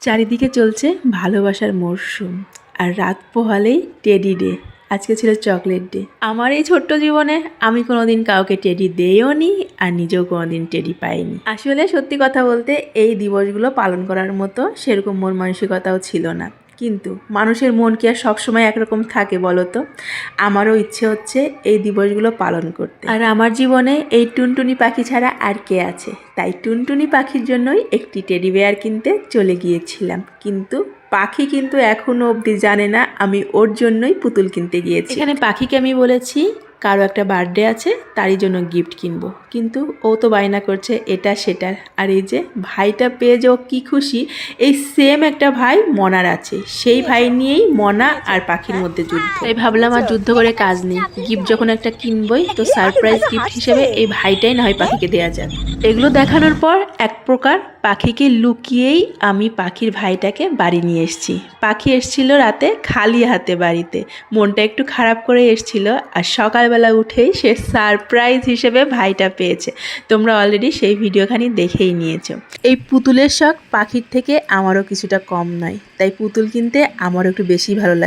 চারিদিকে চলছে ভালোবাসার মরশুম, আর রাত পোহালেই টেডি ডে। আজকে ছিল চকলেট ডে। আমার এই ছোট্ট জীবনে আমি কোনোদিন কাউকে টেডি দেইও নি, আর নিজেও কোনোদিন টেডি পাইনি। আসলে সত্যি কথা বলতে এই দিবসগুলো পালন করার মতো সেরকম মন মানসিকতাও ছিল না, কিন্তু মানুষের মন কি আর সবসময় একরকম থাকে বলো তো? আমারও ইচ্ছে হচ্ছে এই দিবসগুলো পালন করতে। আর আমার জীবনে এই টুনটুনি পাখি ছাড়া আর কে আছে? তাই টুনটুনি পাখির জন্যই একটি টেডি বেয়ার কিনতে চলে গিয়েছিলাম, কিন্তু পাখি কিন্তু এখনো অবধি জানে না আমি ওর জন্যই পুতুল কিনতে গিয়েছি। এখানে পাখিকে আমি বলেছি কারো একটা বার্থডে আছে, তারই জন্য গিফট কিনবো, কিন্তু ও তো বায়না করছে এটা সেটার। আর এই যে ভাইটা পেয়ে যে ও কী খুশি। এই সেম একটা ভাই মনার আছে, সেই ভাই নিয়েই মনা আর পাখির মধ্যে যুদ্ধ। তাই ভাবলাম আর যুদ্ধ করে কাজ নেই, গিফট যখন একটা কিনবই তো সারপ্রাইজ গিফট হিসেবে এই ভাইটাই না হয় পাখিকে দেওয়া যাক। এগুলো দেখানোর পর এক প্রকার পাখিকে লুকিয়েই আমি পাখির ভাইটাকে বাড়ি নিয়ে এসেছি। পাখি এসছিল রাতে খালি হাতে বাড়িতে, মনটা একটু খারাপ করে এসছিল, আর সকালবেলা উঠেই সে সারপ্রাইজ হিসেবে ভাইটা পেয়েছে। তোমরা অলরেডি সেই ভিডিওখানি দেখেই নিয়েছো। এই পুতুলের শখ পাখির থেকে আমারও কিছুটা কম নয়, তাই পুতুল কিনতে আমারও একটু বেশি ভালো লাগে।